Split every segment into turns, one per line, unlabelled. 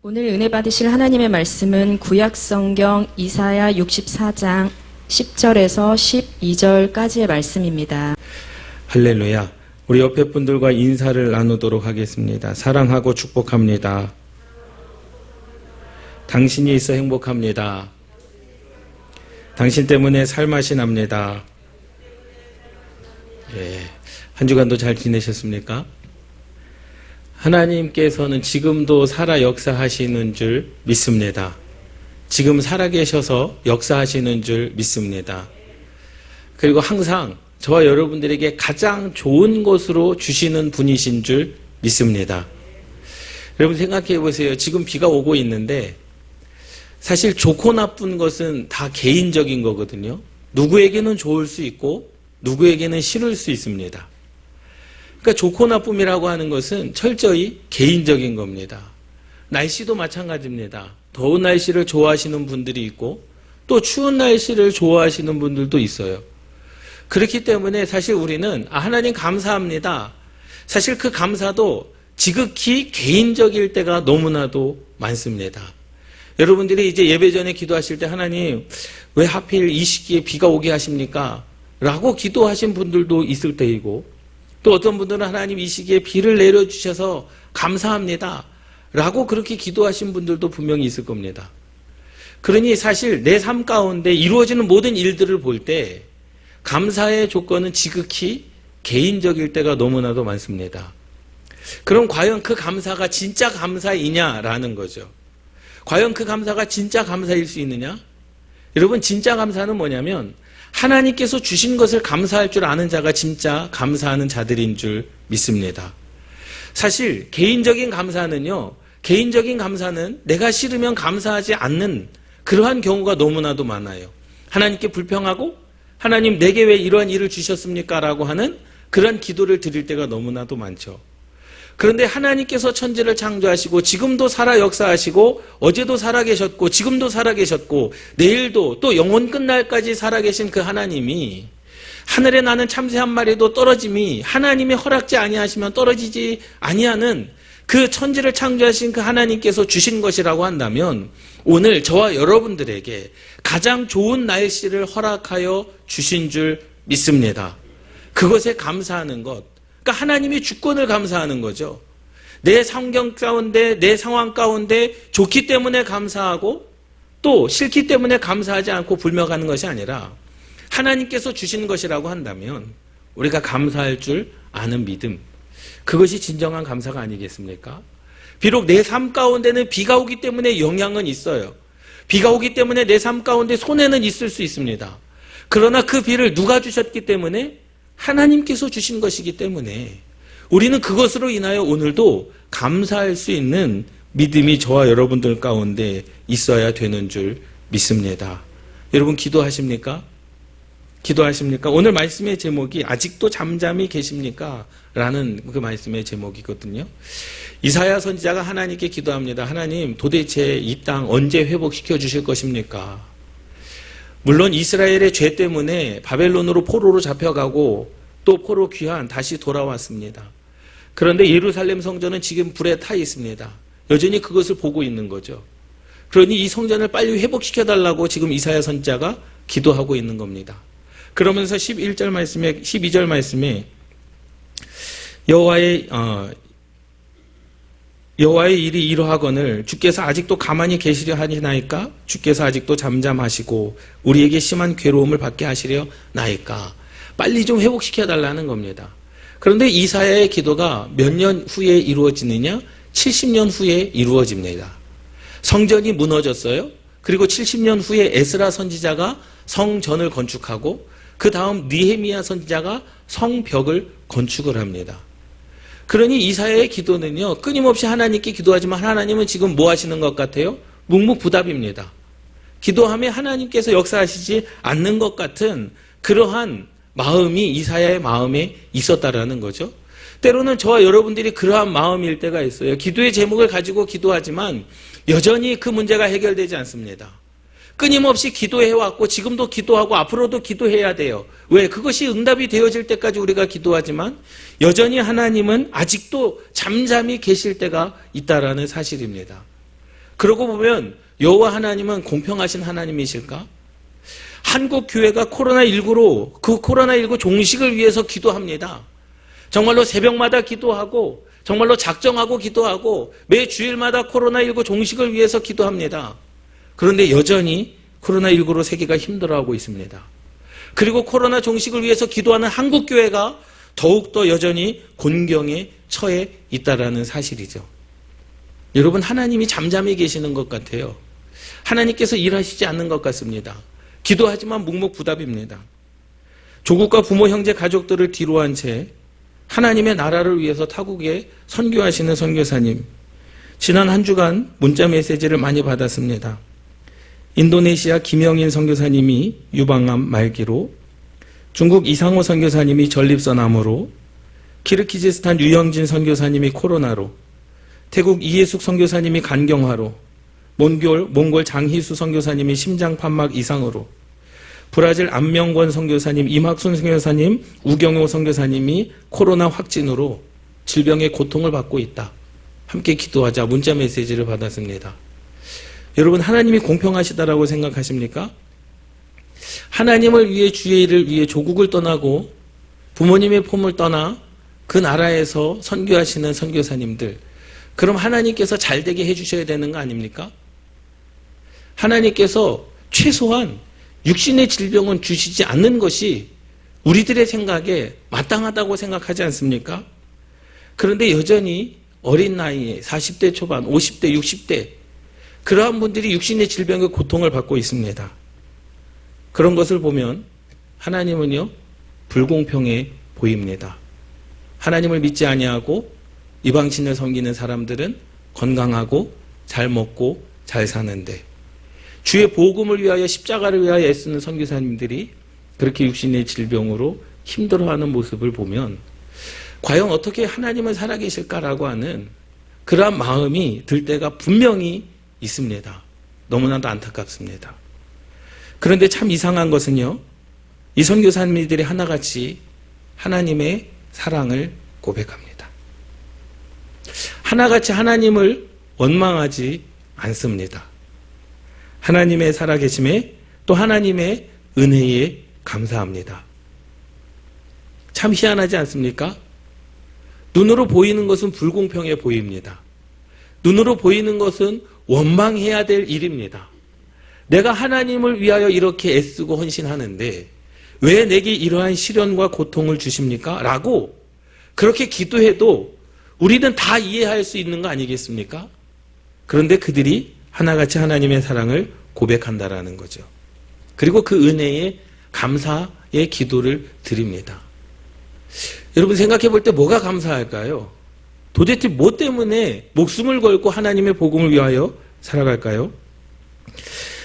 오늘 은혜 받으실 하나님의 말씀은 구약성경 이사야 64장 10절에서 12절까지의 말씀입니다.
할렐루야. 우리 옆에 분들과 인사를 나누도록 하겠습니다. 사랑하고 축복합니다. 당신이 있어 행복합니다. 당신 때문에 살맛이 납니다. 한 주간도 잘 지내셨습니까? 하나님께서는 지금도 살아 역사하시는 줄 믿습니다. 지금 살아계셔서 역사하시는 줄 믿습니다. 그리고 항상 저와 여러분들에게 가장 좋은 것으로 주시는 분이신 줄 믿습니다. 여러분 생각해 보세요. 지금 비가 오고 있는데 사실 좋고 나쁜 것은 다 개인적인 거거든요. 누구에게는 좋을 수 있고 누구에게는 싫을 수 있습니다. 그러니까 좋고 나쁨이라고 하는 것은 철저히 개인적인 겁니다. 날씨도 마찬가지입니다. 더운 날씨를 좋아하시는 분들이 있고 또 추운 날씨를 좋아하시는 분들도 있어요. 그렇기 때문에 사실 우리는 하나님 감사합니다. 사실 그 감사도 지극히 개인적일 때가 너무나도 많습니다. 여러분들이 이제 예배 전에 기도하실 때 하나님 왜 하필 이 시기에 비가 오게 하십니까? 라고 기도하신 분들도 있을 때이고 또 어떤 분들은 하나님 이 시기에 비를 내려주셔서 감사합니다. 라고 그렇게 기도하신 분들도 분명히 있을 겁니다. 그러니 사실 내 삶 가운데 이루어지는 모든 일들을 볼 때 감사의 조건은 지극히 개인적일 때가 너무나도 많습니다. 그럼 과연 그 감사가 진짜 감사이냐라는 거죠. 과연 그 감사가 진짜 감사일 수 있느냐? 여러분 진짜 감사는 뭐냐면 하나님께서 주신 것을 감사할 줄 아는 자가 진짜 감사하는 자들인 줄 믿습니다. 사실 개인적인 감사는 내가 싫으면 감사하지 않는 그러한 경우가 너무나도 많아요. 하나님께 불평하고 하나님 내게 왜 이러한 일을 주셨습니까? 라고 하는 그런 기도를 드릴 때가 너무나도 많죠. 그런데 하나님께서 천지를 창조하시고 지금도 살아 역사하시고 어제도 살아계셨고 지금도 살아계셨고 내일도 또 영원 끝날까지 살아계신 그 하나님이 하늘에 나는 참새 한 마리도 떨어짐이 하나님의 허락지 아니하시면 떨어지지 아니하는 그 천지를 창조하신 그 하나님께서 주신 것이라고 한다면 오늘 저와 여러분들에게 가장 좋은 날씨를 허락하여 주신 줄 믿습니다. 그것에 감사하는 것, 그러니까 하나님의 주권을 감사하는 거죠. 내 환경 가운데 내 상황 가운데 좋기 때문에 감사하고 또 싫기 때문에 감사하지 않고 불명하는 것이 아니라 하나님께서 주신 것이라고 한다면 우리가 감사할 줄 아는 믿음, 그것이 진정한 감사가 아니겠습니까? 비록 내 삶 가운데는 비가 오기 때문에 영향은 있어요. 비가 오기 때문에 내 삶 가운데 손해는 있을 수 있습니다. 그러나 그 비를 누가 주셨기 때문에? 하나님께서 주신 것이기 때문에 우리는 그것으로 인하여 오늘도 감사할 수 있는 믿음이 저와 여러분들 가운데 있어야 되는 줄 믿습니다. 여러분 기도하십니까? 기도하십니까? 오늘 말씀의 제목이 아직도 잠잠히 계십니까? 라는 그 말씀의 제목이거든요. 이사야 선지자가 하나님께 기도합니다. 하나님 도대체 이 땅 언제 회복시켜 주실 것입니까? 물론 이스라엘의 죄 때문에 바벨론으로 포로로 잡혀가고 또 포로 귀환 다시 돌아왔습니다. 그런데 예루살렘 성전은 지금 불에 타 있습니다. 여전히 그것을 보고 있는 거죠. 그러니 이 성전을 빨리 회복시켜달라고 지금 이사야 선지자가 기도하고 있는 겁니다. 그러면서 12절 말씀에 여호와의 일이 이러하거늘 주께서 아직도 가만히 계시려 하시나이까? 주께서 아직도 잠잠하시고 우리에게 심한 괴로움을 받게 하시려 나이까? 빨리 좀 회복시켜달라는 겁니다. 그런데 이사야의 기도가 몇 년 후에 이루어지느냐? 70년 후에 이루어집니다. 성전이 무너졌어요. 그리고 70년 후에 에스라 선지자가 성전을 건축하고 그 다음 느헤미야 선지자가 성벽을 건축을 합니다. 그러니 이사야의 기도는요, 끊임없이 하나님께 기도하지만 하나님은 지금 뭐 하시는 것 같아요? 묵묵부답입니다. 기도하면 하나님께서 역사하시지 않는 것 같은 그러한 마음이 이사야의 마음에 있었다라는 거죠. 때로는 저와 여러분들이 그러한 마음일 때가 있어요. 기도의 제목을 가지고 기도하지만 여전히 그 문제가 해결되지 않습니다. 끊임없이 기도해왔고 지금도 기도하고 앞으로도 기도해야 돼요. 왜? 그것이 응답이 되어질 때까지 우리가 기도하지만 여전히 하나님은 아직도 잠잠히 계실 때가 있다라는 사실입니다. 그러고 보면 여호와 하나님은 공평하신 하나님이실까? 한국 교회가 코로나19로 그 코로나19 종식을 위해서 기도합니다. 정말로 새벽마다 기도하고 정말로 작정하고 기도하고 매 주일마다 코로나19 종식을 위해서 기도합니다. 그런데 여전히 코로나19로 세계가 힘들어하고 있습니다. 그리고 코로나 종식을 위해서 기도하는 한국 교회가 더욱더 여전히 곤경에 처해 있다라는 사실이죠. 여러분, 하나님이 잠잠히 계시는 것 같아요. 하나님께서 일하시지 않는 것 같습니다. 기도하지만 묵묵부답입니다. 조국과 부모, 형제, 가족들을 뒤로한 채 하나님의 나라를 위해서 타국에 선교하시는 선교사님, 지난 한 주간 문자 메시지를 많이 받았습니다. 인도네시아 김영인 선교사님이 유방암 말기로, 중국 이상호 선교사님이 전립선암으로, 키르기즈스탄 유영진 선교사님이 코로나로, 태국 이예숙 선교사님이 간경화로, 몽골 장희수 선교사님이 심장판막 이상으로, 브라질 안명권 선교사님, 임학순 선교사님, 우경호 선교사님이 코로나 확진으로 질병의 고통을 받고 있다. 함께 기도하자 문자 메시지를 받았습니다. 여러분, 하나님이 공평하시다라고 생각하십니까? 하나님을 위해 주의 일을 위해 조국을 떠나고 부모님의 품을 떠나 그 나라에서 선교하시는 선교사님들, 그럼 하나님께서 잘되게 해주셔야 되는 거 아닙니까? 하나님께서 최소한 육신의 질병은 주시지 않는 것이 우리들의 생각에 마땅하다고 생각하지 않습니까? 그런데 여전히 어린 나이에 40대 초반, 50대, 60대 그러한 분들이 육신의 질병의 고통을 받고 있습니다. 그런 것을 보면 하나님은요, 불공평해 보입니다. 하나님을 믿지 아니하고 이방신을 섬기는 사람들은 건강하고 잘 먹고 잘 사는데, 주의 복음을 위하여 십자가를 위하여 애쓰는 선교사님들이 그렇게 육신의 질병으로 힘들어하는 모습을 보면 과연 어떻게 하나님은 살아계실까라고 하는 그러한 마음이 들 때가 분명히 있습니다. 너무나도 안타깝습니다. 그런데 참 이상한 것은요, 이 선교사님들이 하나같이 하나님의 사랑을 고백합니다. 하나같이 하나님을 원망하지 않습니다. 하나님의 살아계심에 또 하나님의 은혜에 감사합니다. 참 희한하지 않습니까? 눈으로 보이는 것은 불공평해 보입니다. 눈으로 보이는 것은 원망해야 될 일입니다. 내가 하나님을 위하여 이렇게 애쓰고 헌신하는데 왜 내게 이러한 시련과 고통을 주십니까? 라고 그렇게 기도해도 우리는 다 이해할 수 있는 거 아니겠습니까? 그런데 그들이 하나같이 하나님의 사랑을 고백한다라는 거죠. 그리고 그 은혜에 감사의 기도를 드립니다. 여러분, 생각해 볼 때 뭐가 감사할까요? 도대체 뭐 때문에 목숨을 걸고 하나님의 복음을 위하여 살아갈까요?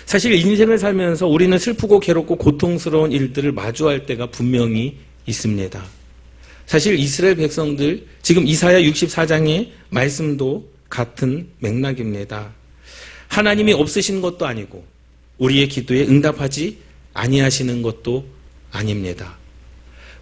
사실 인생을 살면서 우리는 슬프고 괴롭고 고통스러운 일들을 마주할 때가 분명히 있습니다. 사실 이스라엘 백성들, 지금 이사야 64장의 말씀도 같은 맥락입니다. 하나님이 없으신 것도 아니고 우리의 기도에 응답하지 아니하시는 것도 아닙니다.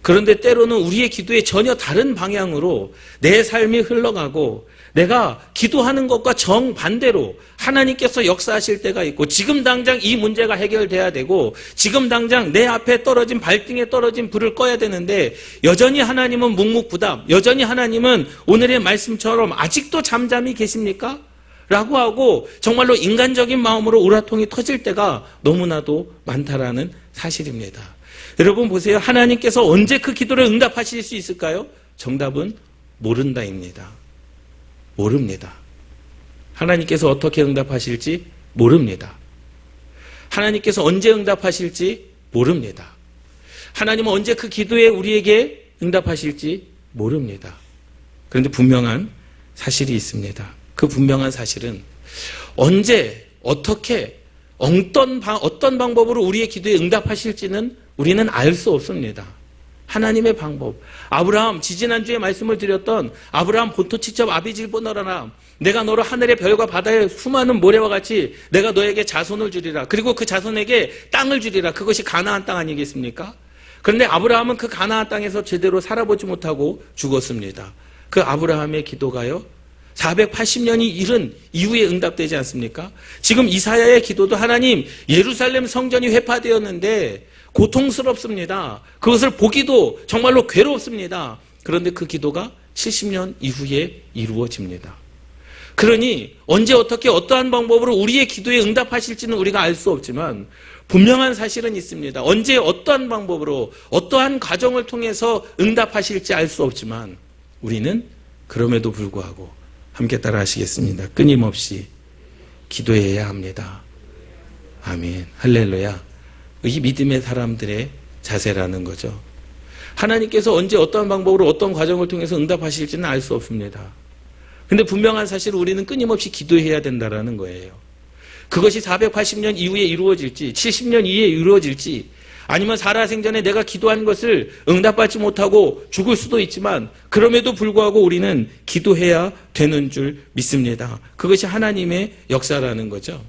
그런데 때로는 우리의 기도에 전혀 다른 방향으로 내 삶이 흘러가고 내가 기도하는 것과 정반대로 하나님께서 역사하실 때가 있고, 지금 당장 이 문제가 해결돼야 되고 지금 당장 내 앞에 떨어진 발등에 떨어진 불을 꺼야 되는데 여전히 하나님은 묵묵부답, 여전히 하나님은 오늘의 말씀처럼 아직도 잠잠히 계십니까? 라고 하고 정말로 인간적인 마음으로 우라통이 터질 때가 너무나도 많다라는 사실입니다. 여러분 보세요. 하나님께서 언제 그 기도를 응답하실 수 있을까요? 정답은 모른다입니다. 모릅니다. 하나님께서 어떻게 응답하실지 모릅니다. 하나님께서 언제 응답하실지 모릅니다. 하나님은 언제 그 기도에 우리에게 응답하실지 모릅니다. 그런데 분명한 사실이 있습니다. 그 분명한 사실은 언제, 어떻게, 어떤 방법으로 우리의 기도에 응답하실지는 우리는 알 수 없습니다. 하나님의 방법. 아브라함, 지지난주에 말씀을 드렸던 아브라함 본토 직접 아비질보너라나, 내가 너를 하늘의 별과 바다의 수많은 모래와 같이 내가 너에게 자손을 주리라. 그리고 그 자손에게 땅을 주리라. 그것이 가나안 땅 아니겠습니까? 그런데 아브라함은 그 가나안 땅에서 제대로 살아보지 못하고 죽었습니다. 그 아브라함의 기도가요, 480년이 이른 이후에 응답되지 않습니까? 지금 이사야의 기도도 하나님 예루살렘 성전이 회파되었는데 고통스럽습니다. 그것을 보기도 정말로 괴롭습니다. 그런데 그 기도가 70년 이후에 이루어집니다. 그러니 언제 어떻게 어떠한 방법으로 우리의 기도에 응답하실지는 우리가 알 수 없지만 분명한 사실은 있습니다. 언제 어떠한 방법으로 어떠한 과정을 통해서 응답하실지 알 수 없지만 우리는 그럼에도 불구하고 함께 따라 하시겠습니다. 끊임없이 기도해야 합니다. 아멘. 할렐루야. 이 믿음의 사람들의 자세라는 거죠. 하나님께서 언제 어떠한 방법으로 어떤 과정을 통해서 응답하실지는 알 수 없습니다. 근데 분명한 사실 우리는 끊임없이 기도해야 된다는 거예요. 그것이 480년 이후에 이루어질지 70년 이후에 이루어질지 아니면 살아생전에 내가 기도한 것을 응답받지 못하고 죽을 수도 있지만 그럼에도 불구하고 우리는 기도해야 되는 줄 믿습니다. 그것이 하나님의 역사라는 거죠.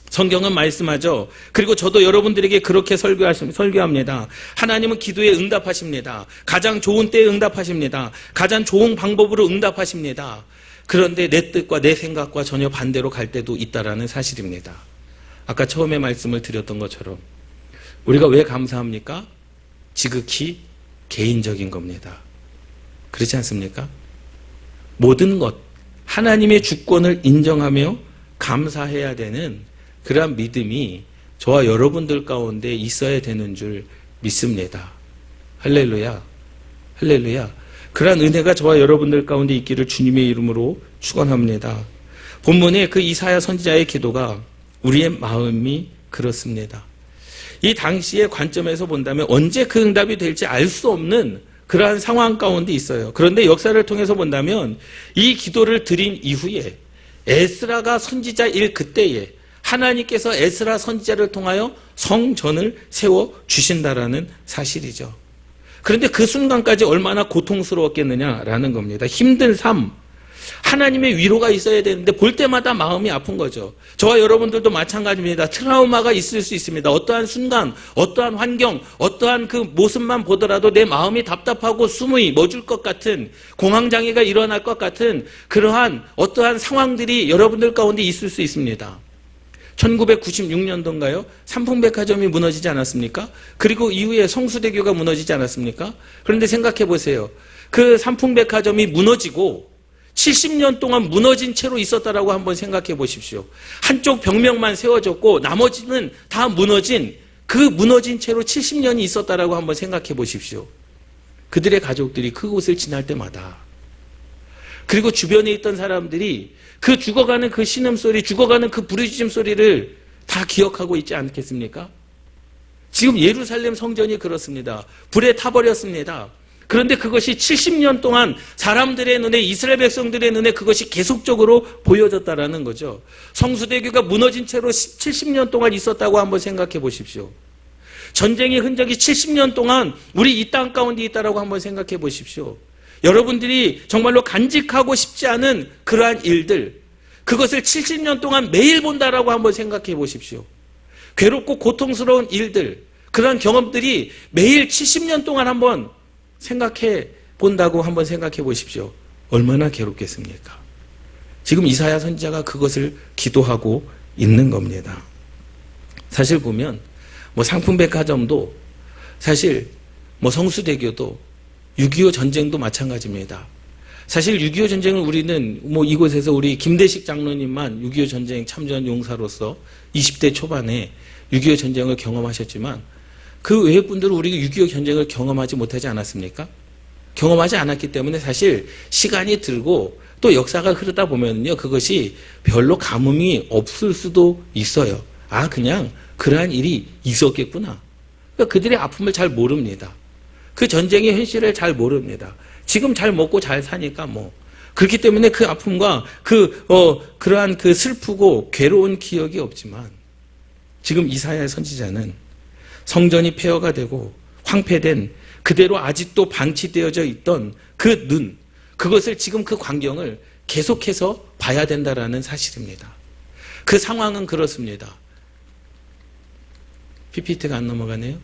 성경은 말씀하죠. 그리고 저도 여러분들에게 그렇게 설교합니다. 하나님은 기도에 응답하십니다. 가장 좋은 때에 응답하십니다. 가장 좋은 방법으로 응답하십니다. 그런데 내 뜻과 내 생각과 전혀 반대로 갈 때도 있다라는 사실입니다. 아까 처음에 말씀을 드렸던 것처럼 우리가 왜 감사합니까? 지극히 개인적인 겁니다. 그렇지 않습니까? 모든 것, 하나님의 주권을 인정하며 감사해야 되는 그러한 믿음이 저와 여러분들 가운데 있어야 되는 줄 믿습니다. 할렐루야. 할렐루야. 그러한 은혜가 저와 여러분들 가운데 있기를 주님의 이름으로 축원합니다. 본문의 그 이사야 선지자의 기도가 우리의 마음이 그렇습니다. 이 당시의 관점에서 본다면 언제 그 응답이 될지 알 수 없는 그러한 상황 가운데 있어요. 그런데 역사를 통해서 본다면 이 기도를 드린 이후에 에스라가 선지자일 그때에 하나님께서 에스라 선지자를 통하여 성전을 세워 주신다라는 사실이죠. 그런데 그 순간까지 얼마나 고통스러웠겠느냐라는 겁니다. 힘든 삶, 하나님의 위로가 있어야 되는데 볼 때마다 마음이 아픈 거죠. 저와 여러분들도 마찬가지입니다. 트라우마가 있을 수 있습니다. 어떠한 순간, 어떠한 환경, 어떠한 그 모습만 보더라도 내 마음이 답답하고 숨이 멎을 것 같은 공황장애가 일어날 것 같은 그러한 어떠한 상황들이 여러분들 가운데 있을 수 있습니다. 1996년도인가요? 삼풍백화점이 무너지지 않았습니까? 그리고 이후에 성수대교가 무너지지 않았습니까? 그런데 생각해 보세요. 그 삼풍백화점이 무너지고 70년 동안 무너진 채로 있었다라고 한번 생각해 보십시오. 한쪽 벽면만 세워졌고 나머지는 다 무너진 그 무너진 채로 70년이 있었다라고 한번 생각해 보십시오. 그들의 가족들이 그곳을 지날 때마다 그리고 주변에 있던 사람들이 그 죽어가는 그 신음소리, 죽어가는 그 부르짖음 소리를 다 기억하고 있지 않겠습니까? 지금 예루살렘 성전이 그렇습니다. 불에 타버렸습니다. 그런데 그것이 70년 동안 사람들의 눈에, 이스라엘 백성들의 눈에 그것이 계속적으로 보여졌다라는 거죠. 성수대교가 무너진 채로 70년 동안 있었다고 한번 생각해 보십시오. 전쟁의 흔적이 70년 동안 우리 이 땅 가운데 있다라고 한번 생각해 보십시오. 여러분들이 정말로 간직하고 싶지 않은 그러한 일들, 그것을 70년 동안 매일 본다라고 한번 생각해 보십시오. 괴롭고 고통스러운 일들, 그러한 경험들이 매일 70년 동안 한번 생각해 본다고 한번 생각해 보십시오. 얼마나 괴롭겠습니까? 지금 이사야 선지자가 그것을 기도하고 있는 겁니다. 사실 보면 상품백화점도 사실 성수대교도 6.25 전쟁도 마찬가지입니다. 사실 6.25 전쟁을 우리는 이곳에서 우리 김대식 장로님만 6.25 전쟁 참전 용사로서 20대 초반에 6.25 전쟁을 경험하셨지만 그 외의 분들은 우리가 6.25 전쟁을 경험하지 못하지 않았습니까? 경험하지 않았기 때문에 사실 시간이 들고 또 역사가 흐르다 보면요, 그것이 별로 감흥이 없을 수도 있어요. 그냥 그러한 일이 있었겠구나. 그러니까 그들의 아픔을 잘 모릅니다. 그 전쟁의 현실을 잘 모릅니다. 지금 잘 먹고 잘 사니까 그렇기 때문에 그 아픔과 그러한 그 슬프고 괴로운 기억이 없지만 지금 이사야 선지자는 성전이 폐허가 되고 황폐된 그대로 아직도 방치되어져 있던 그 눈, 그것을 지금 그 광경을 계속해서 봐야 된다라는 사실입니다. 그 상황은 그렇습니다. PPT가 안 넘어가네요.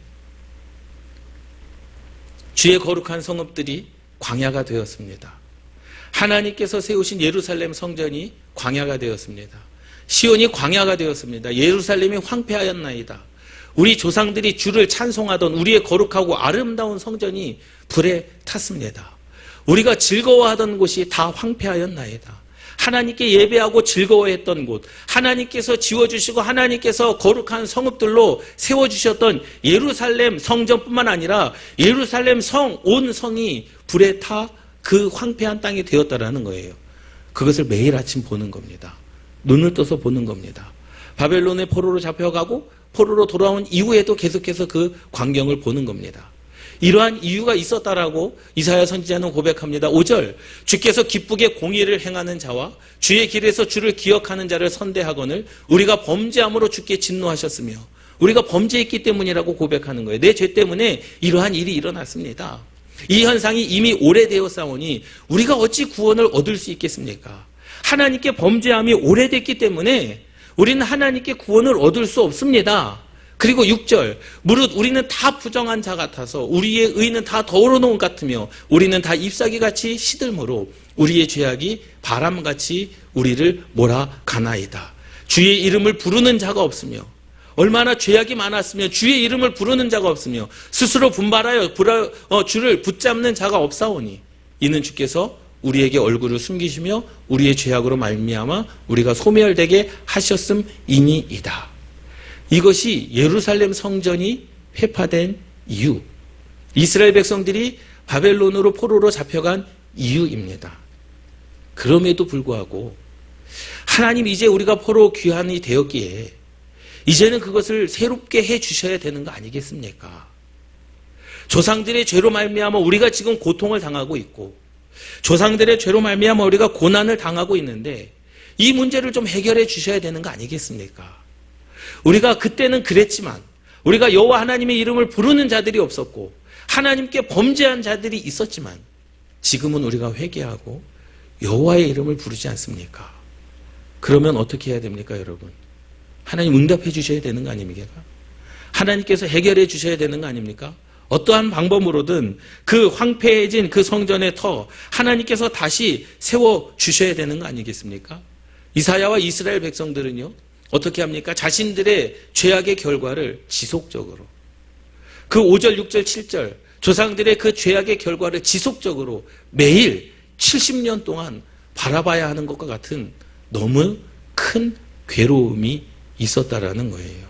주의 거룩한 성읍들이 광야가 되었습니다. 하나님께서 세우신 예루살렘 성전이 광야가 되었습니다. 시온이 광야가 되었습니다. 예루살렘이 황폐하였나이다. 우리 조상들이 주를 찬송하던 우리의 거룩하고 아름다운 성전이 불에 탔습니다. 우리가 즐거워하던 곳이 다 황폐하였나이다. 하나님께 예배하고 즐거워했던 곳, 하나님께서 지어주시고 하나님께서 거룩한 성읍들로 세워주셨던 예루살렘 성전뿐만 아니라 예루살렘 성, 온 성이 불에 타 그 황폐한 땅이 되었다라는 거예요. 그것을 매일 아침 보는 겁니다. 눈을 떠서 보는 겁니다. 바벨론의 포로로 잡혀가고 포로로 돌아온 이후에도 계속해서 그 광경을 보는 겁니다. 이러한 이유가 있었다라고 이사야 선지자는 고백합니다. 5절, 주께서 기쁘게 공의를 행하는 자와 주의 길에서 주를 기억하는 자를 선대하거늘 우리가 범죄함으로 주께 진노하셨으며, 우리가 범죄했기 때문이라고 고백하는 거예요. 내 죄 때문에 이러한 일이 일어났습니다. 이 현상이 이미 오래되었사오니 우리가 어찌 구원을 얻을 수 있겠습니까? 하나님께 범죄함이 오래됐기 때문에 우리는 하나님께 구원을 얻을 수 없습니다. 그리고 6절, 무릇 우리는 다 부정한 자 같아서 우리의 의는 다 더러운 것 같으며 우리는 다 잎사귀같이 시들므로 우리의 죄악이 바람같이 우리를 몰아가나이다. 주의 이름을 부르는 자가 없으며, 얼마나 죄악이 많았으면 주의 이름을 부르는 자가 없으며 스스로 분발하여 주를 붙잡는 자가 없사오니 이는 주께서 우리에게 얼굴을 숨기시며 우리의 죄악으로 말미암아 우리가 소멸되게 하셨음이니이다. 이것이 예루살렘 성전이 회파된 이유, 이스라엘 백성들이 바벨론으로 포로로 잡혀간 이유입니다. 그럼에도 불구하고 하나님, 이제 우리가 포로 귀환이 되었기에 이제는 그것을 새롭게 해 주셔야 되는 거 아니겠습니까? 조상들의 죄로 말미암아 우리가 지금 고통을 당하고 있고, 조상들의 죄로 말미암아 우리가 고난을 당하고 있는데 이 문제를 좀 해결해 주셔야 되는 거 아니겠습니까? 우리가 그때는 그랬지만 우리가 여호와 하나님의 이름을 부르는 자들이 없었고 하나님께 범죄한 자들이 있었지만 지금은 우리가 회개하고 여호와의 이름을 부르지 않습니까? 그러면 어떻게 해야 됩니까, 여러분? 하나님 응답해 주셔야 되는 거 아닙니까? 하나님께서 해결해 주셔야 되는 거 아닙니까? 어떠한 방법으로든 그 황폐해진 그 성전의 터 하나님께서 다시 세워 주셔야 되는 거 아니겠습니까? 이사야와 이스라엘 백성들은요, 어떻게 합니까? 자신들의 죄악의 결과를 지속적으로, 그 5절, 6절, 7절 조상들의 그 죄악의 결과를 지속적으로 매일 70년 동안 바라봐야 하는 것과 같은 너무 큰 괴로움이 있었다라는 거예요.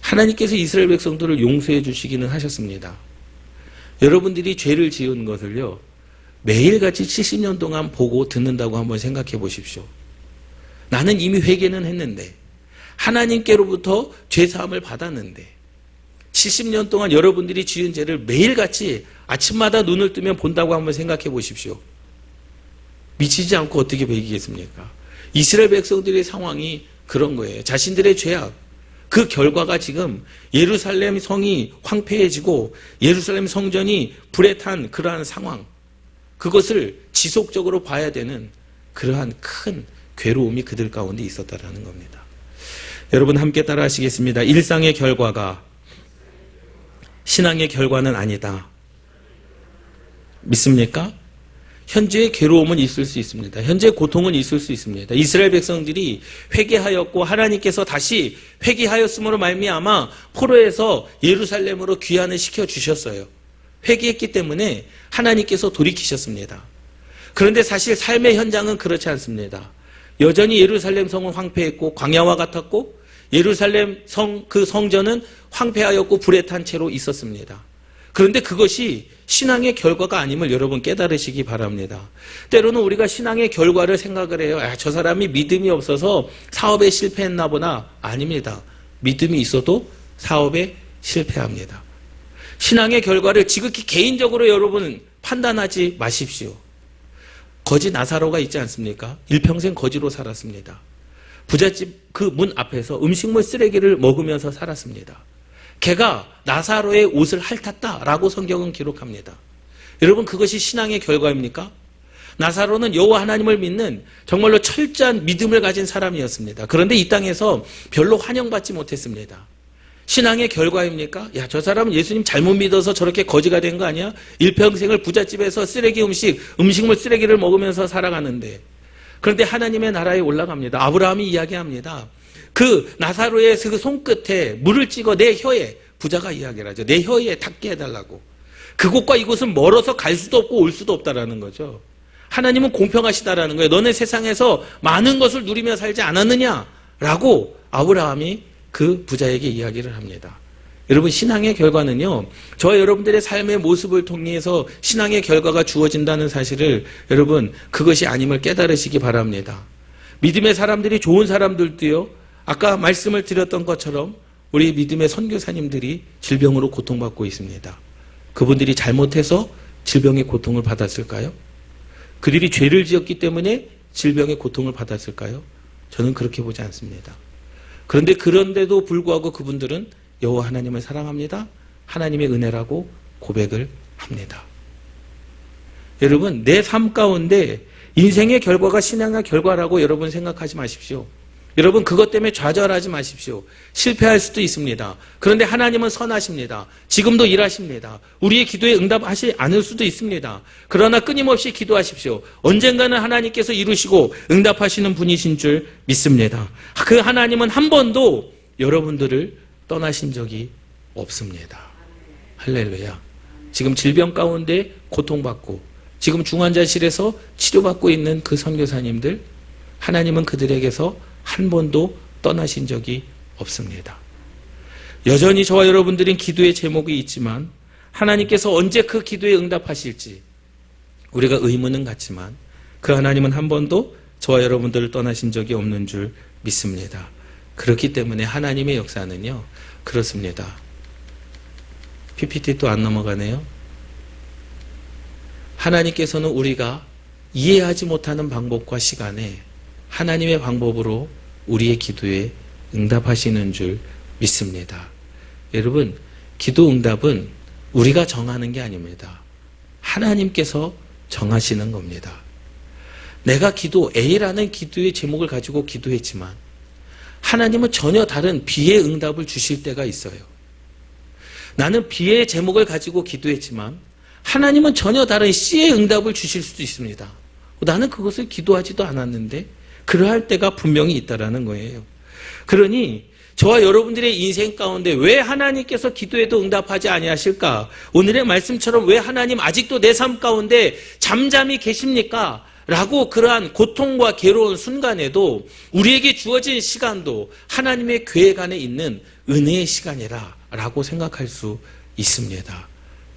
하나님께서 이스라엘 백성들을 용서해 주시기는 하셨습니다. 여러분들이 죄를 지은 것을요, 매일같이 70년 동안 보고 듣는다고 한번 생각해 보십시오. 나는 이미 회개는 했는데, 하나님께로부터 죄사함을 받았는데 70년 동안 여러분들이 지은 죄를 매일같이 아침마다 눈을 뜨면 본다고 한번 생각해 보십시오. 미치지 않고 어떻게 배기겠습니까? 이스라엘 백성들의 상황이 그런 거예요. 자신들의 죄악, 그 결과가 지금 예루살렘 성이 황폐해지고 예루살렘 성전이 불에 탄 그러한 상황, 그것을 지속적으로 봐야 되는 그러한 큰 괴로움이 그들 가운데 있었다라는 겁니다. 여러분 함께 따라 하시겠습니다. 일상의 결과가 신앙의 결과는 아니다. 믿습니까? 현재의 괴로움은 있을 수 있습니다. 현재의 고통은 있을 수 있습니다. 이스라엘 백성들이 회개하였고 하나님께서 다시 회개하였음으로 말미암아 포로에서 예루살렘으로 귀환을 시켜주셨어요. 회개했기 때문에 하나님께서 돌이키셨습니다. 그런데 사실 삶의 현장은 그렇지 않습니다. 여전히 예루살렘 성은 황폐했고 광야와 같았고 예루살렘 그 성전은 황폐하였고 불에 탄 채로 있었습니다. 그런데 그것이 신앙의 결과가 아님을 여러분 깨달으시기 바랍니다. 때로는 우리가 신앙의 결과를 생각을 해요. 저 사람이 믿음이 없어서 사업에 실패했나 보나. 아닙니다. 믿음이 있어도 사업에 실패합니다. 신앙의 결과를 지극히 개인적으로 여러분 판단하지 마십시오. 거지 나사로가 있지 않습니까? 일평생 거지로 살았습니다. 부잣집 그 문 앞에서 음식물 쓰레기를 먹으면서 살았습니다. 걔가 나사로의 옷을 핥았다라고 성경은 기록합니다. 여러분, 그것이 신앙의 결과입니까? 나사로는 여호와 하나님을 믿는 정말로 철저한 믿음을 가진 사람이었습니다. 그런데 이 땅에서 별로 환영받지 못했습니다. 신앙의 결과입니까? 야, 저 사람은 예수님 잘못 믿어서 저렇게 거지가 된 거 아니야? 일평생을 부잣집에서 쓰레기 음식물 쓰레기를 먹으면서 살아가는데. 그런데 하나님의 나라에 올라갑니다. 아브라함이 이야기합니다. 그 나사로의 그 손끝에 물을 찍어 내 혀에, 부자가 이야기를 하죠. 내 혀에 닿게 해달라고. 그곳과 이곳은 멀어서 갈 수도 없고 올 수도 없다라는 거죠. 하나님은 공평하시다라는 거예요. 너네 세상에서 많은 것을 누리며 살지 않았느냐라고 아브라함이 그 부자에게 이야기를 합니다. 여러분, 신앙의 결과는요, 저와 여러분들의 삶의 모습을 통해서 신앙의 결과가 주어진다는 사실을 여러분, 그것이 아님을 깨달으시기 바랍니다. 믿음의 사람들이 좋은 사람들도요, 아까 말씀을 드렸던 것처럼 우리 믿음의 선교사님들이 질병으로 고통받고 있습니다. 그분들이 잘못해서 질병의 고통을 받았을까요? 그들이 죄를 지었기 때문에 질병의 고통을 받았을까요? 저는 그렇게 보지 않습니다. 그런데도 불구하고 그분들은 여호와 하나님을 사랑합니다. 하나님의 은혜라고 고백을 합니다. 여러분, 내 삶 가운데 인생의 결과가 신앙의 결과라고 여러분 생각하지 마십시오. 여러분, 그것 때문에 좌절하지 마십시오. 실패할 수도 있습니다. 그런데 하나님은 선하십니다. 지금도 일하십니다. 우리의 기도에 응답하지 않을 수도 있습니다. 그러나 끊임없이 기도하십시오. 언젠가는 하나님께서 이루시고 응답하시는 분이신 줄 믿습니다. 그 하나님은 한 번도 여러분들을 떠나신 적이 없습니다. 할렐루야. 지금 질병 가운데 고통받고 지금 중환자실에서 치료받고 있는 그 선교사님들, 하나님은 그들에게서 한 번도 떠나신 적이 없습니다. 여전히 저와 여러분들은 기도의 제목이 있지만 하나님께서 언제 그 기도에 응답하실지 우리가 의문은 같지만 그 하나님은 한 번도 저와 여러분들을 떠나신 적이 없는 줄 믿습니다. 그렇기 때문에 하나님의 역사는요, 그렇습니다. PPT 또 안 넘어가네요. 하나님께서는 우리가 이해하지 못하는 방법과 시간에 하나님의 방법으로 우리의 기도에 응답하시는 줄 믿습니다. 여러분, 기도 응답은 우리가 정하는 게 아닙니다. 하나님께서 정하시는 겁니다. 내가 기도 A라는 기도의 제목을 가지고 기도했지만 하나님은 전혀 다른 B의 응답을 주실 때가 있어요. 나는 B의 제목을 가지고 기도했지만 하나님은 전혀 다른 C의 응답을 주실 수도 있습니다. 나는 그것을 기도하지도 않았는데 그러할 때가 분명히 있다라는 거예요. 그러니 저와 여러분들의 인생 가운데 왜 하나님께서 기도에도 응답하지 아니하실까? 오늘의 말씀처럼 왜 하나님 아직도 내 삶 가운데 잠잠히 계십니까? 라고 그러한 고통과 괴로운 순간에도 우리에게 주어진 시간도 하나님의 계획 안에 있는 은혜의 시간이라 라고 생각할 수 있습니다.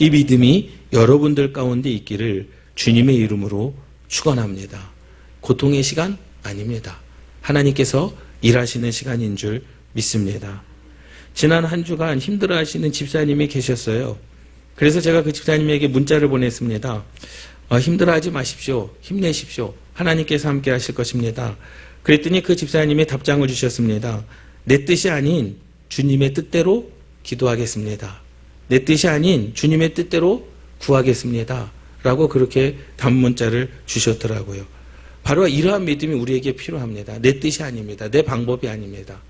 이 믿음이 여러분들 가운데 있기를 주님의 이름으로 축원합니다. 고통의 시간? 아닙니다. 하나님께서 일하시는 시간인 줄 믿습니다. 지난 한 주간 힘들어하시는 집사님이 계셨어요. 그래서 제가 그 집사님에게 문자를 보냈습니다. 힘들어하지 마십시오. 힘내십시오. 하나님께서 함께 하실 것입니다. 그랬더니 그 집사님이 답장을 주셨습니다. 내 뜻이 아닌 주님의 뜻대로 기도하겠습니다. 내 뜻이 아닌 주님의 뜻대로 구하겠습니다. 라고 그렇게 단문자를 주셨더라고요. 바로 이러한 믿음이 우리에게 필요합니다. 내 뜻이 아닙니다. 내 방법이 아닙니다.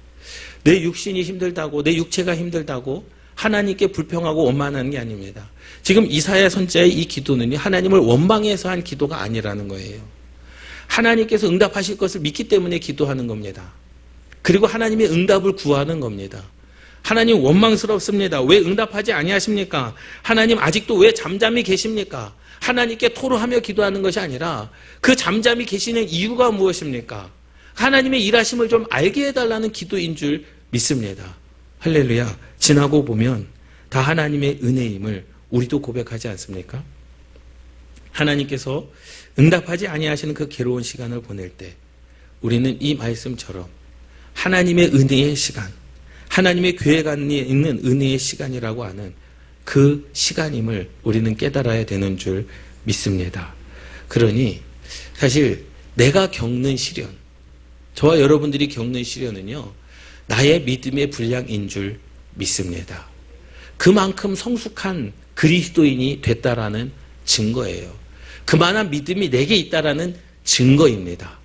내 육신이 힘들다고, 내 육체가 힘들다고 하나님께 불평하고 원망하는 게 아닙니다. 지금 이사야 선지자의 이 기도는 하나님을 원망해서 한 기도가 아니라는 거예요. 하나님께서 응답하실 것을 믿기 때문에 기도하는 겁니다. 그리고 하나님의 응답을 구하는 겁니다. 하나님 원망스럽습니다. 왜 응답하지 아니하십니까? 하나님 아직도 왜 잠잠히 계십니까? 하나님께 토로하며 기도하는 것이 아니라 그 잠잠히 계시는 이유가 무엇입니까? 하나님의 일하심을 좀 알게 해달라는 기도인 줄 믿습니다. 할렐루야. 지나고 보면 다 하나님의 은혜임을 우리도 고백하지 않습니까? 하나님께서 응답하지 아니하시는 그 괴로운 시간을 보낼 때 우리는 이 말씀처럼 하나님의 은혜의 시간, 하나님의 계획 안에 있는 은혜의 시간이라고 하는 그 시간임을 우리는 깨달아야 되는 줄 믿습니다. 그러니 사실 내가 겪는 시련, 저와 여러분들이 겪는 시련은요, 나의 믿음의 분량인 줄 믿습니다. 그만큼 성숙한 그리스도인이 됐다라는 증거예요. 그만한 믿음이 내게 있다라는 증거입니다.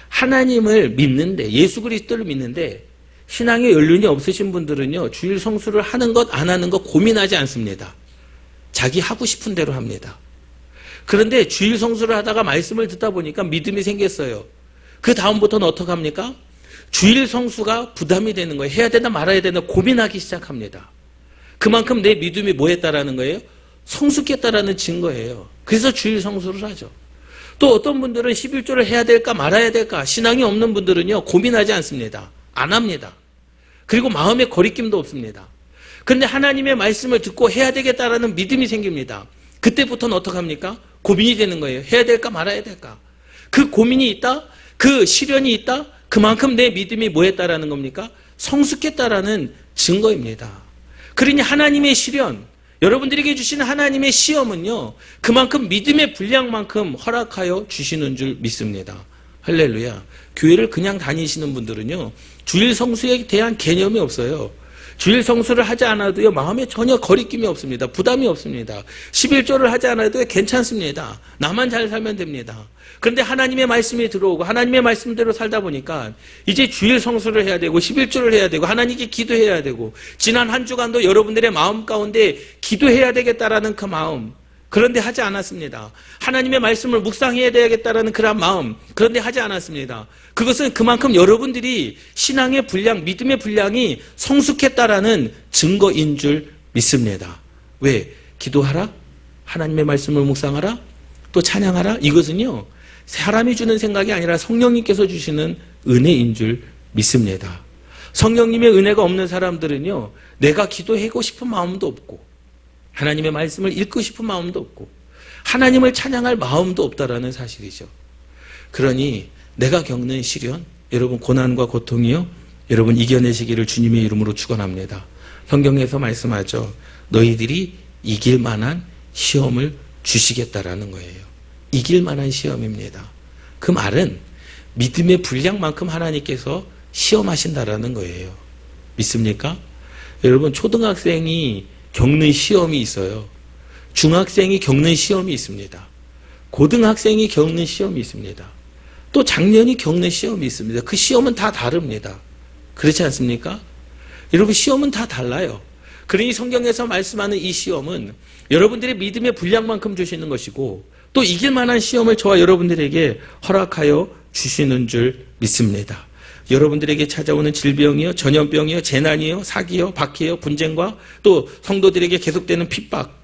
하나님을 믿는데, 예수 그리스도를 믿는데 신앙의 연륜이 없으신 분들은요, 주일 성수를 하는 것, 안 하는 것 고민하지 않습니다. 자기 하고 싶은 대로 합니다. 그런데 주일 성수를 하다가 말씀을 듣다 보니까 믿음이 생겼어요. 그 다음부터는 어떻게 합니까? 주일 성수가 부담이 되는 거예요. 해야 되나 말아야 되나 고민하기 시작합니다. 그만큼 내 믿음이 뭐 했다라는 거예요? 성숙했다라는 증거예요. 그래서 주일 성수를 하죠. 또 어떤 분들은 11조를 해야 될까 말아야 될까, 신앙이 없는 분들은요, 고민하지 않습니다. 안 합니다. 그리고 마음에 거리낌도 없습니다. 그런데 하나님의 말씀을 듣고 해야 되겠다라는 믿음이 생깁니다. 그때부터는 어떻게 합니까? 고민이 되는 거예요. 해야 될까 말아야 될까. 그 고민이 있다, 그 시련이 있다, 그만큼 내 믿음이 뭐했다라는 겁니까? 성숙했다라는 증거입니다. 그러니 하나님의 시련, 여러분들에게 주시는 하나님의 시험은요, 그만큼 믿음의 분량만큼 허락하여 주시는 줄 믿습니다. 할렐루야. 교회를 그냥 다니시는 분들은요, 주일 성수에 대한 개념이 없어요. 주일 성수를 하지 않아도요, 마음에 전혀 거리낌이 없습니다. 부담이 없습니다. 11조를 하지 않아도 괜찮습니다. 나만 잘 살면 됩니다. 그런데 하나님의 말씀이 들어오고 하나님의 말씀대로 살다 보니까 이제 주일 성수를 해야 되고 11조를 해야 되고 하나님께 기도해야 되고, 지난 한 주간도 여러분들의 마음 가운데 기도해야 되겠다라는 그 마음, 그런데 하지 않았습니다. 하나님의 말씀을 묵상해야 되겠다라는 그런 마음, 그런데 하지 않았습니다. 그것은 그만큼 여러분들이 신앙의 분량, 믿음의 분량이 성숙했다라는 증거인 줄 믿습니다. 왜? 기도하라? 하나님의 말씀을 묵상하라? 또 찬양하라? 이것은요, 사람이 주는 생각이 아니라 성령님께서 주시는 은혜인 줄 믿습니다. 성령님의 은혜가 없는 사람들은요, 내가 기도하고 싶은 마음도 없고 하나님의 말씀을 읽고 싶은 마음도 없고 하나님을 찬양할 마음도 없다라는 사실이죠. 그러니 내가 겪는 시련, 여러분 고난과 고통이요, 여러분 이겨내시기를 주님의 이름으로 축원합니다. 성경에서 말씀하죠. 너희들이 이길 만한 시험을 주시겠다라는 거예요. 이길 만한 시험입니다. 그 말은 믿음의 분량만큼 하나님께서 시험하신다라는 거예요. 믿습니까? 여러분, 초등학생이 겪는 시험이 있어요. 중학생이 겪는 시험이 있습니다. 고등학생이 겪는 시험이 있습니다. 또 장년이 겪는 시험이 있습니다. 그 시험은 다 다릅니다. 그렇지 않습니까? 여러분, 시험은 다 달라요. 그러니 성경에서 말씀하는 이 시험은 여러분들의 믿음의 분량만큼 주시는 것이고, 또 이길 만한 시험을 저와 여러분들에게 허락하여 주시는 줄 믿습니다. 여러분들에게 찾아오는 질병이요, 전염병이요, 재난이요, 사기요, 박해요, 분쟁과 또 성도들에게 계속되는 핍박,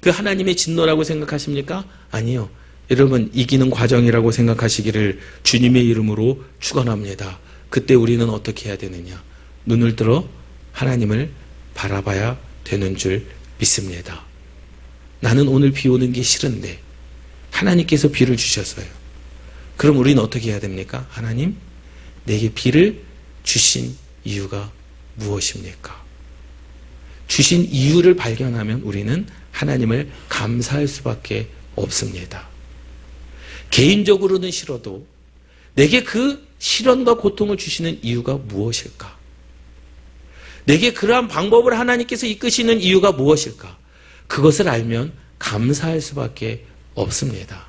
그 하나님의 진노라고 생각하십니까? 아니요. 여러분, 이기는 과정이라고 생각하시기를 주님의 이름으로 축원합니다. 그때 우리는 어떻게 해야 되느냐? 눈을 들어 하나님을 바라봐야 되는 줄 믿습니다. 나는 오늘 비 오는 게 싫은데 하나님께서 비를 주셨어요. 그럼 우리는 어떻게 해야 됩니까? 하나님, 내게 비를 주신 이유가 무엇입니까? 주신 이유를 발견하면 우리는 하나님을 감사할 수밖에 없습니다. 개인적으로는 싫어도 내게 그 시련과 고통을 주시는 이유가 무엇일까? 내게 그러한 방법을 하나님께서 이끄시는 이유가 무엇일까? 그것을 알면 감사할 수밖에 없습니다.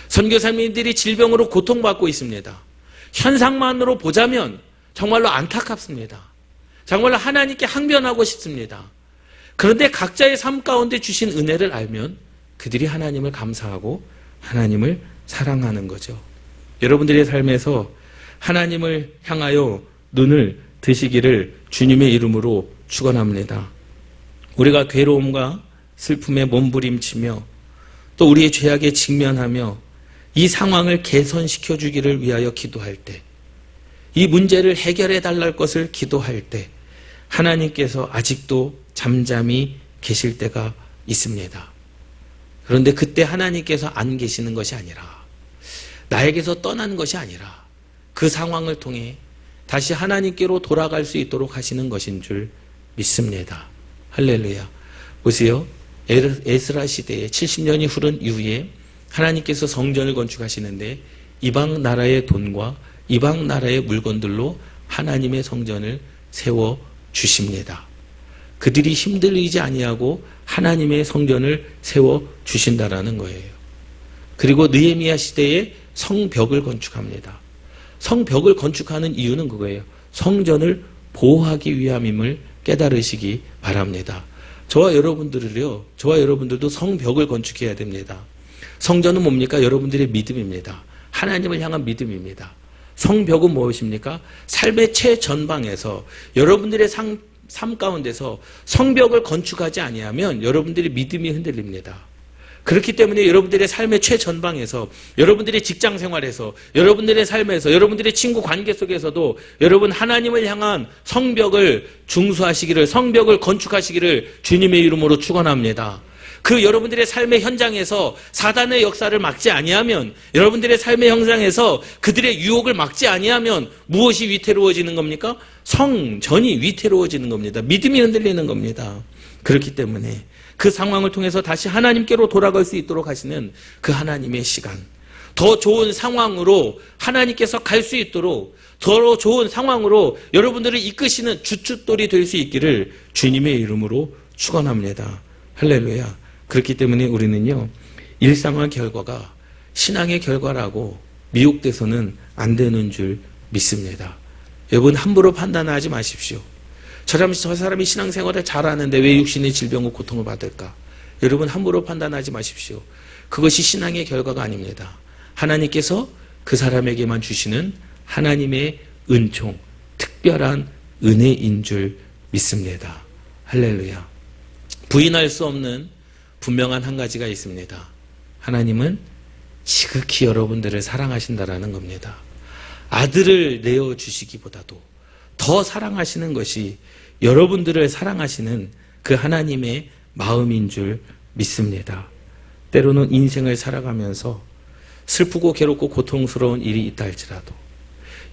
선교사님들이 질병으로 고통받고 있습니다. 현상만으로 보자면 정말로 안타깝습니다. 정말로 하나님께 항변하고 싶습니다. 그런데 각자의 삶 가운데 주신 은혜를 알면 그들이 하나님을 감사하고 하나님을 사랑하는 거죠. 여러분들의 삶에서 하나님을 향하여 눈을 드시기를 주님의 이름으로 축원합니다. 우리가 괴로움과 슬픔에 몸부림치며 또 우리의 죄악에 직면하며 이 상황을 개선시켜 주기를 위하여 기도할 때, 이 문제를 해결해 달랄 것을 기도할 때 하나님께서 아직도 잠잠히 계실 때가 있습니다. 그런데 그때 하나님께서 안 계시는 것이 아니라, 나에게서 떠난 것이 아니라 그 상황을 통해 다시 하나님께로 돌아갈 수 있도록 하시는 것인 줄 믿습니다. 할렐루야. 보세요. 에스라 시대에 70년이 흐른 이후에 하나님께서 성전을 건축하시는데 이방 나라의 돈과 이방 나라의 물건들로 하나님의 성전을 세워 주십니다. 그들이 힘들이지 아니하고 하나님의 성전을 세워 주신다라는 거예요. 그리고 느헤미야 시대에 성벽을 건축합니다. 성벽을 건축하는 이유는 그거예요. 성전을 보호하기 위함임을 깨달으시기 바랍니다. 저와 여러분들도 성벽을 건축해야 됩니다. 성전은 뭡니까? 여러분들의 믿음입니다. 하나님을 향한 믿음입니다. 성벽은 무엇입니까? 삶의 최전방에서 여러분들의 삶 가운데서 성벽을 건축하지 아니하면 여러분들의 믿음이 흔들립니다. 그렇기 때문에 여러분들의 삶의 최전방에서, 여러분들의 직장 생활에서, 여러분들의 삶에서, 여러분들의 친구 관계 속에서도 여러분 하나님을 향한 성벽을 중수하시기를, 성벽을 건축하시기를 주님의 이름으로 축원합니다. 그 여러분들의 삶의 현장에서 사단의 역사를 막지 아니하면, 여러분들의 삶의 현장에서 그들의 유혹을 막지 아니하면 무엇이 위태로워지는 겁니까? 성전이 위태로워지는 겁니다. 믿음이 흔들리는 겁니다. 그렇기 때문에 그 상황을 통해서 다시 하나님께로 돌아갈 수 있도록 하시는 그 하나님의 시간, 더 좋은 상황으로 하나님께서 갈 수 있도록, 더 좋은 상황으로 여러분들을 이끄시는 주춧돌이 될 수 있기를 주님의 이름으로 축원합니다. 할렐루야. 그렇기 때문에 우리는요, 일상의 결과가 신앙의 결과라고 미혹돼서는 안 되는 줄 믿습니다. 여러분, 함부로 판단하지 마십시오. 저 사람이 신앙생활을 잘하는데 왜 육신의 질병과 고통을 받을까? 여러분, 함부로 판단하지 마십시오. 그것이 신앙의 결과가 아닙니다. 하나님께서 그 사람에게만 주시는 하나님의 은총, 특별한 은혜인 줄 믿습니다. 할렐루야. 부인할 수 없는 분명한 한 가지가 있습니다. 하나님은 지극히 여러분들을 사랑하신다라는 겁니다. 아들을 내어주시기보다도 더 사랑하시는 것이 여러분들을 사랑하시는 그 하나님의 마음인 줄 믿습니다. 때로는 인생을 살아가면서 슬프고 괴롭고 고통스러운 일이 있다 할지라도,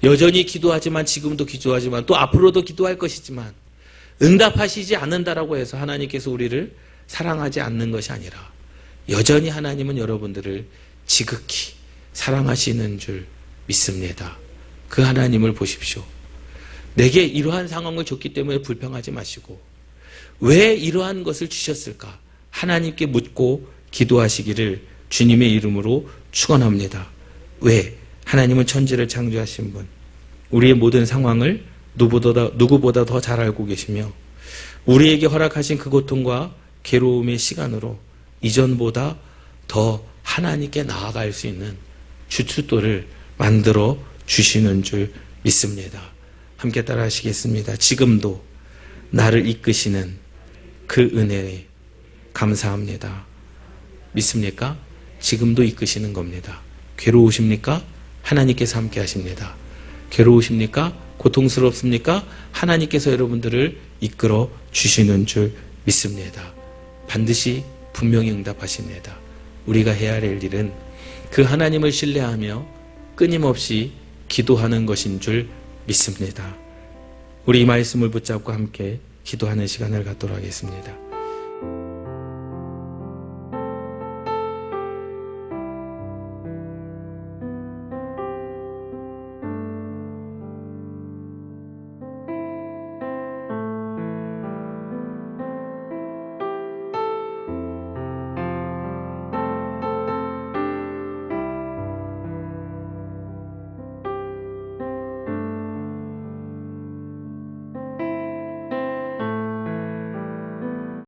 여전히 기도하지만, 지금도 기도하지만, 또 앞으로도 기도할 것이지만 응답하시지 않는다라고 해서 하나님께서 우리를 사랑하지 않는 것이 아니라, 여전히 하나님은 여러분들을 지극히 사랑하시는 줄 믿습니다. 그 하나님을 보십시오. 내게 이러한 상황을 줬기 때문에 불평하지 마시고, 왜 이러한 것을 주셨을까? 하나님께 묻고 기도하시기를 주님의 이름으로 축원합니다. 왜? 하나님은 천지를 창조하신 분, 우리의 모든 상황을 누구보다 더 잘 알고 계시며, 우리에게 허락하신 그 고통과 괴로움의 시간으로 이전보다 더 하나님께 나아갈 수 있는 주춧돌을 만들어 주시는 줄 믿습니다. 함께 따라 하시겠습니다. 지금도 나를 이끄시는 그 은혜에 감사합니다. 믿습니까? 지금도 이끄시는 겁니다. 괴로우십니까? 하나님께서 함께 하십니다. 괴로우십니까? 고통스럽습니까? 하나님께서 여러분들을 이끌어 주시는 줄 믿습니다. 반드시 분명히 응답하십니다. 우리가 해야 할 일은 그 하나님을 신뢰하며 끊임없이 기도하는 것인 줄 믿습니다. 우리 이 말씀을 붙잡고 함께 기도하는 시간을 갖도록 하겠습니다.